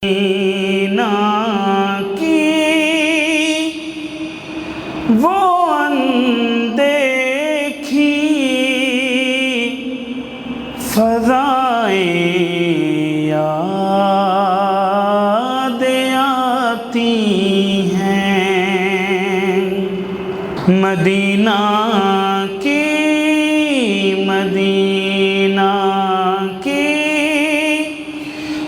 مدینہ کی وہ اندیکھی فضائیں یاد آتی ہیں مدینہ کی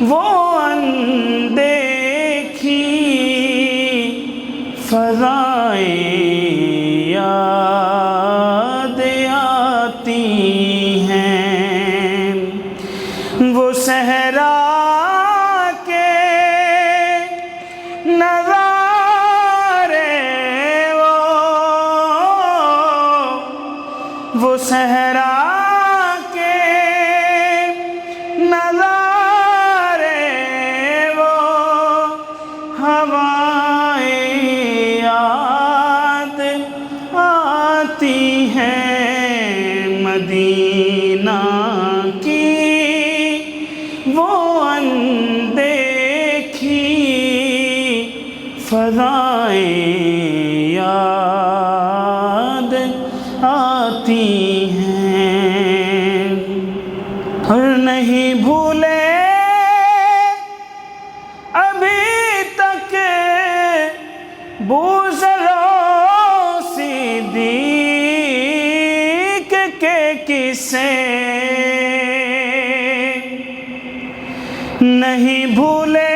وہ اندیکھی فضائیں یاد آتی ہیں وہ صحرا کے نظارے وہ صحرا مدینہ کی وہ اندیکھی فضائیں یاد آتی ہیں اور نہیں بھولے ابھی تک کسے نہیں بھولے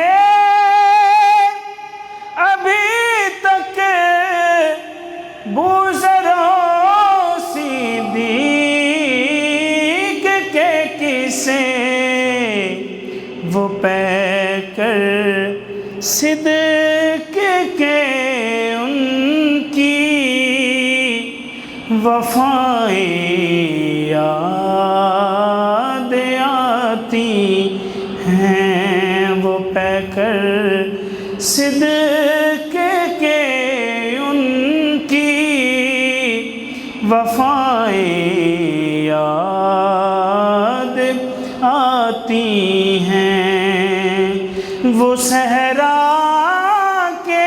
ابھی تک بوذر صدیق کے کسے وہ پیکر صدق کے ان کی وفائیں یاد آتی ہیں وہ پیکر صدق کے ان کی وفائیں یاد آتی ہیں وہ صحرا کے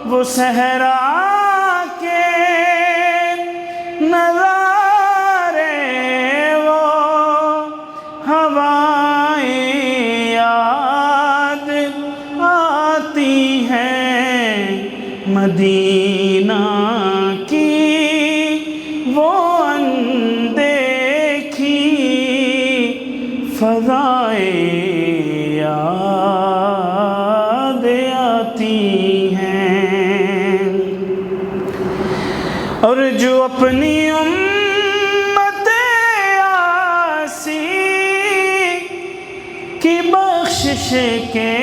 وہ صحرا کے نظارے وہ ہوائیں یاد آتی ہیں مدینہ کی وہ اندیکھی فضائیں یاد آتی ہیں اور جو اپنی امت عاصی کی بخشش کے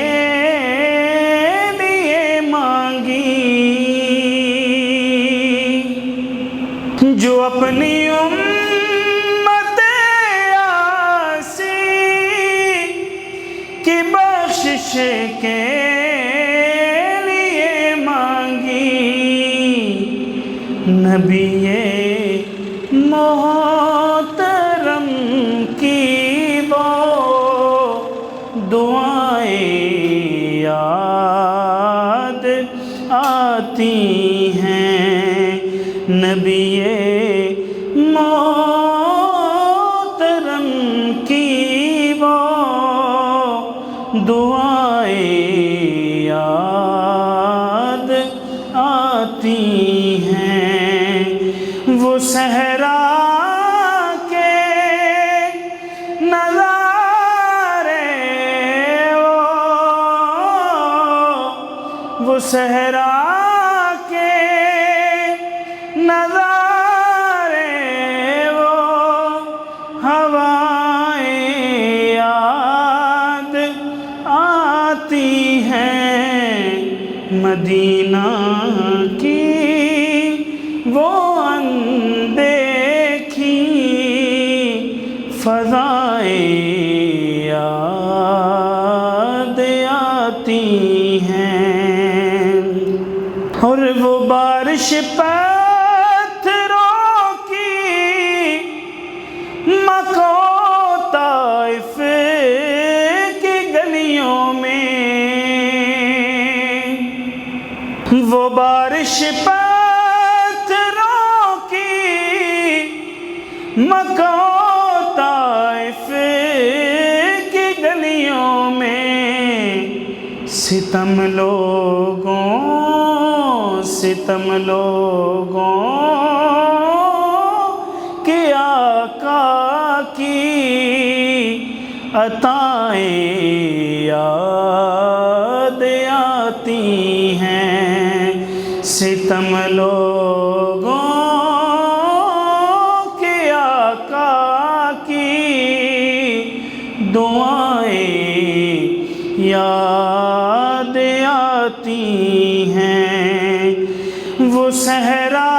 لیے مانگی جو اپنی امت عاصی کی بخشش کے نبی محترم کی وہ دعائیں یاد آتی ہیں نبی محترم کی وہ دعائیں یاد آتی ہیں وہ صحرا کے نظارے وہ صحرا کے نظارے وہ ہوائیں یاد آتی ہیں مدینہ کی وہ اندیکھی فضائیں یاد آتی ہیں اور وہ بارش پتھروں کی مکہ و طائف کی گلیوں میں ستم لوگوں کے آقا کی عطائیں یاد آتی ہیں، ستم لوگوں کے آقا کی دعائیں یاد آتی ہیں، وہ صحرا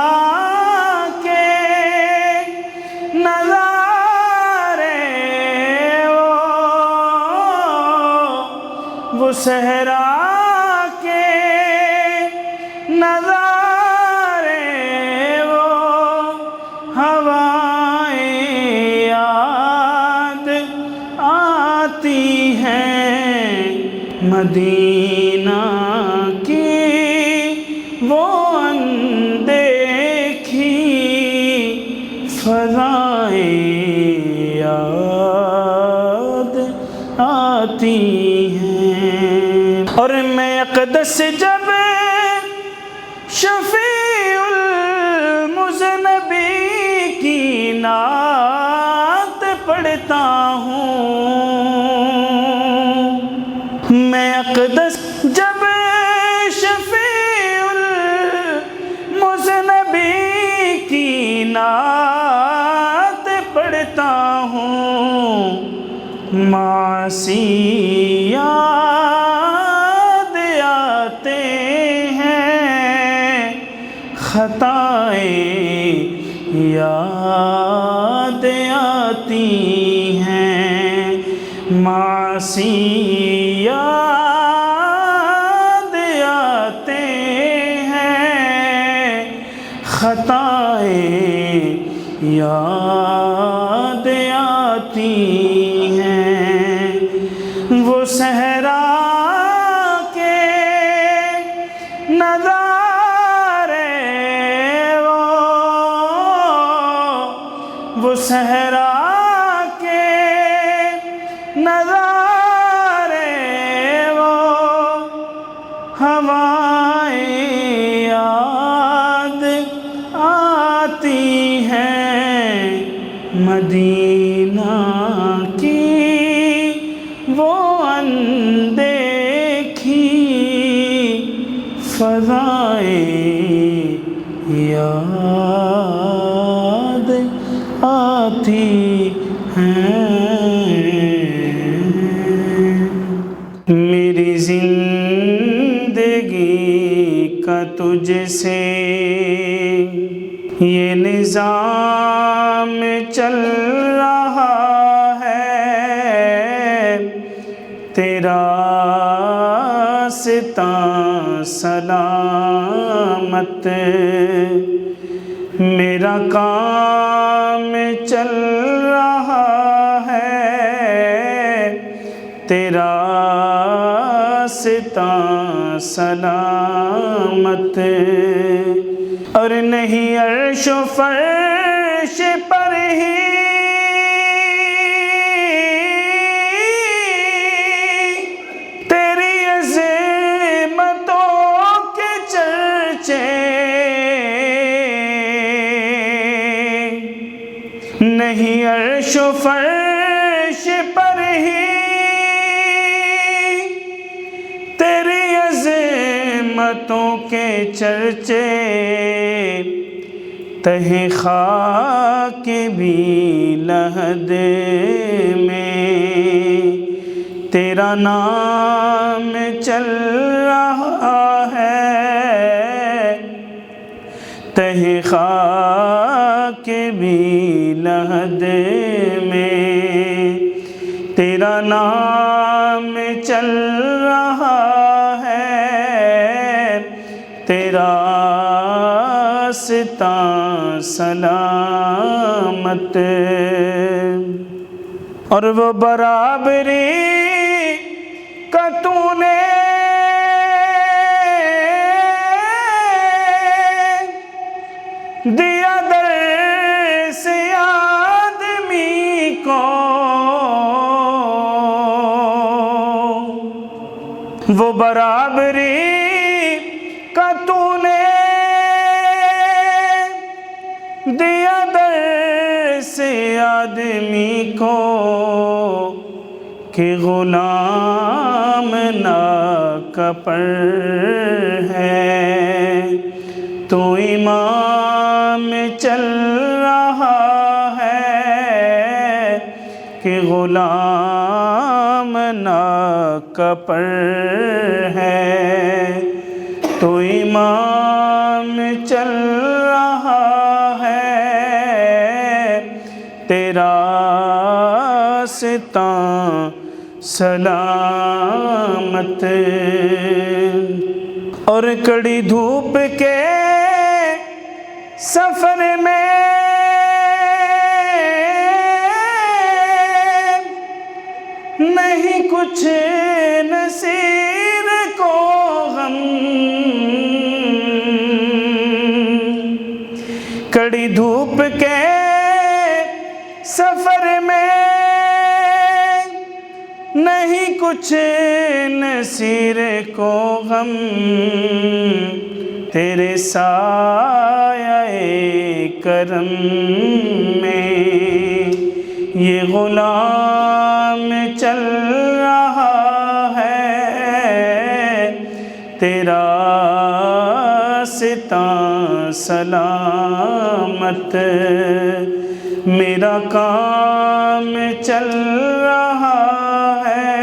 کے نظارے، وہ صحرا کے نظارے، وہ ہوائیں یاد آتی ہیں، مدینہ کی وہ اندیکھی فضائیں یاد آتی ہیں۔ اور میں اقدس جب شفیع المذنبی کی نعت پڑھتا ہوں، میں اقدس جب شفیع المذنبی کی نعت پڑھتا ہوں، معاصی یاد آتے ہیں، خطائیں یاد آتی ہیں، معاصی یاد آتے ہیں، خطائیں یاد آتی ہیں، وہ صحرا کے نظارے، وہ صحرا کے نظارے، وہ ہوائیں یاد آتی ہیں، مدینہ کی وہ اندیکھی فضائیں یاد آتی ہیں۔ میری زندگی کا تجھ سے یہ نظام چل رہا ہے، تیرا راستہ سلامت، میرا کام چل رہا ہے، تیرا راستہ سلامت، اور نہیں عرش و فرش پر ہی تیری عظمتوں کے چرچے، نہیں عرش و فرش پر ہی تیری عظمتوں کے چرچے، تہ خاک بھی لحد میں تیرا نام چل رہا ہے، تہ خاک بھی لحد میں تیرا نام چل رہا ہے، تیرا راستہ سلامت، اور وہ برابری کا تو نے دیا در سے وہ برابری کا تو نے دیا در سے آدمی کو کہ غلام نا کپر ہے، تو امام چل رہا ہے کہ غلام نا کپر ہے، تو امام چل رہا ہے تیرا راستاں سلامت۔ اور کڑی دھوپ کے سفر میں نہیں کچھ نصیر کو غم، کڑی دھوپ کے سفر میں نہیں کچھ نصیر کو غم، تیرے سایہ کرم میں یہ غلام چل رہا ہے، تیرا راستاں سلامت۔ میرا کام چل رہا ہے،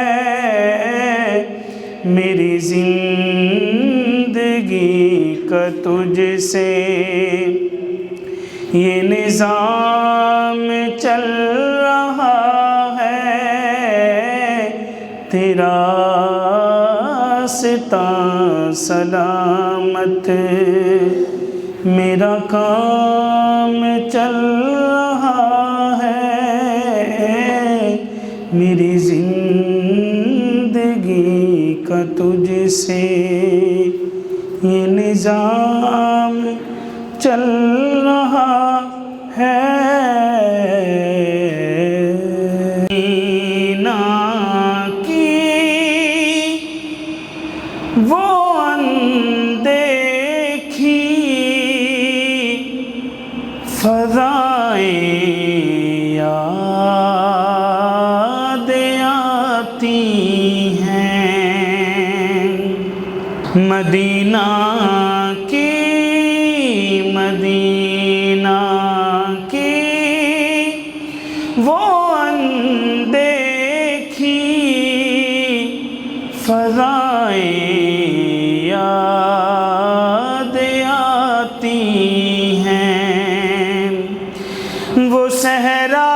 میری زندگی کا تجھ سے یہ نظام چل رہا ہے، تیرا راستاں سلامت۔ میرا کام چل رہا ہے، میری زندگی کا تجھ سے یہ نظام چل رہا ہے۔ مدینہ کی وہ اندیکھی فضائیں یاد آتی ہیں، مدینہ کی وہ اندیکھی فضائیں یاد آتی ہیں، وہ صحرا